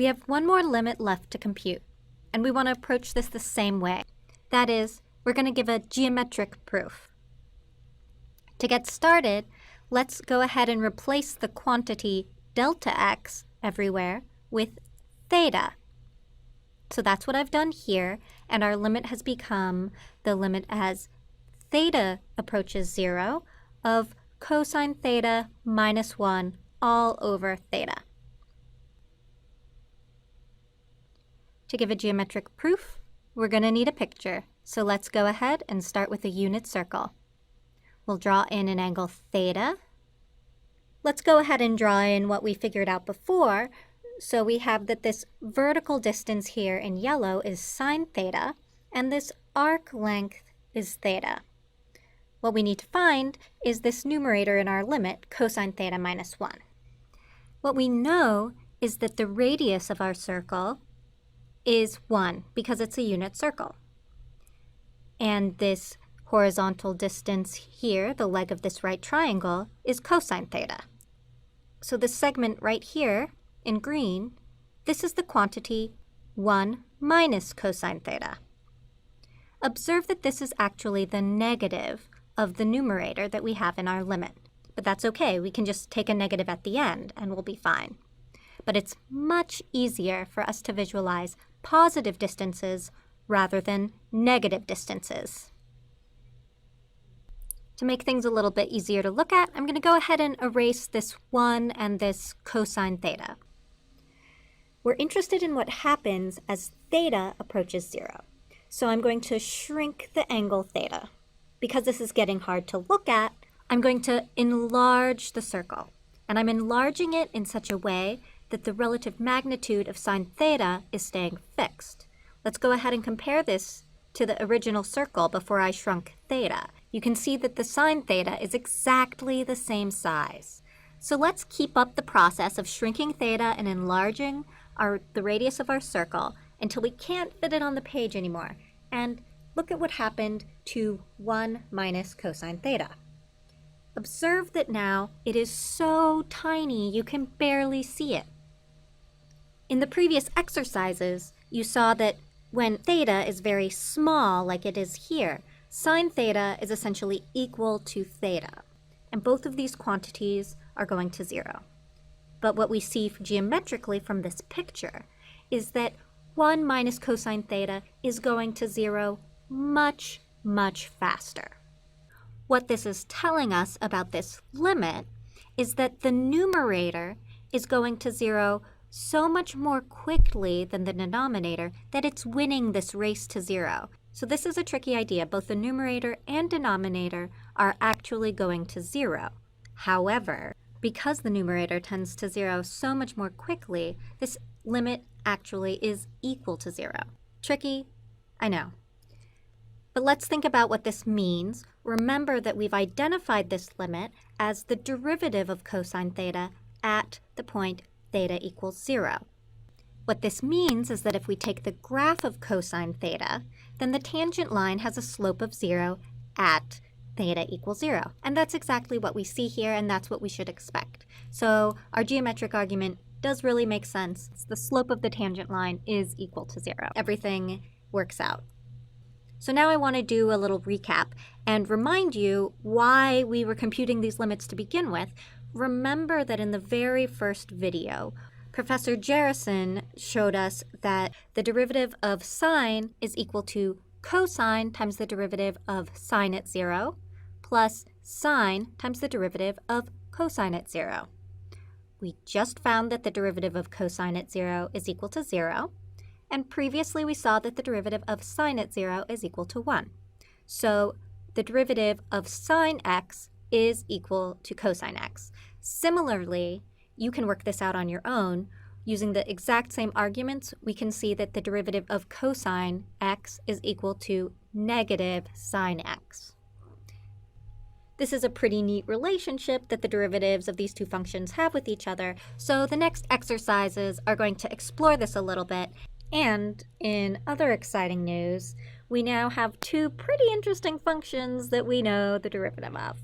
We have one more limit left to compute, and we want to approach this the same way. That is, we're going to give a geometric proof. To get started, let's go ahead and replace the quantity delta x everywhere with theta. So that's what I've done here, and our limit has become the limit as theta approaches 0 of cosine theta minus 1 all over theta. To give a geometric proof, we're going to need a picture. So let's go ahead and start with a unit circle. We'll draw in an angle theta. Let's go ahead and draw in what we figured out before. So we have that this vertical distance here in yellow is sine theta, and this arc length is theta. What we need to find is this numerator in our limit, cosine theta minus 1. What we know is that the radius of our circle is 1 because it's a unit circle. And this horizontal distance here, the leg of this right triangle, is cosine theta. So this segment right here in green, this is the quantity 1 minus cosine theta. Observe that this is actually the negative of the numerator that we have in our limit. But that's okay, we can just take a negative at the end and we'll be fine. But it's much easier for us to visualize positive distances rather than negative distances. To make things a little bit easier to look at, I'm going to go ahead and erase this 1 and this cosine theta. We're interested in what happens as theta approaches 0. So I'm going to shrink the angle theta. Because this is getting hard to look at, I'm going to enlarge the circle. And I'm enlarging it in such a way that the relative magnitude of sine theta is staying fixed. Let's go ahead and compare this to the original circle before I shrunk theta. You can see that the sine theta is exactly the same size. So let's keep up the process of shrinking theta and enlarging the radius of our circle until we can't fit it on the page anymore. And look at what happened to 1 minus cosine theta. Observe that now it is so tiny you can barely see it. In the previous exercises, you saw that when theta is very small, like it is here, sine theta is essentially equal to theta. And both of these quantities are going to 0. But what we see geometrically from this picture is that 1 minus cosine theta is going to 0 much, much faster. What this is telling us about this limit is that the numerator is going to 0 so much more quickly than the denominator that it's winning this race to 0. So this is a tricky idea. Both the numerator and denominator are actually going to 0. However, because the numerator tends to 0 so much more quickly, this limit actually is equal to 0. Tricky? I know. But let's think about what this means. Remember that we've identified this limit as the derivative of cosine theta at the point theta equals 0. What this means is that if we take the graph of cosine theta, then the tangent line has a slope of 0 at theta equals 0. And that's exactly what we see here, and that's what we should expect. So our geometric argument does really make sense. The slope of the tangent line is equal to 0. Everything works out. So now I want to do a little recap and remind you why we were computing these limits to begin with. Remember that in the very first video, Professor Jerrison showed us that the derivative of sine is equal to cosine times the derivative of sine at 0 plus sine times the derivative of cosine at 0. We just found that the derivative of cosine at 0 is equal to 0. And previously we saw that the derivative of sine at 0 is equal to 1. So the derivative of sine x is equal to cosine x. Similarly, you can work this out on your own. Using the exact same arguments, we can see that the derivative of cosine x is equal to negative sine x. This is a pretty neat relationship that the derivatives of these two functions have with each other, so the next exercises are going to explore this a little bit. And in other exciting news, we now have two pretty interesting functions that we know the derivative of.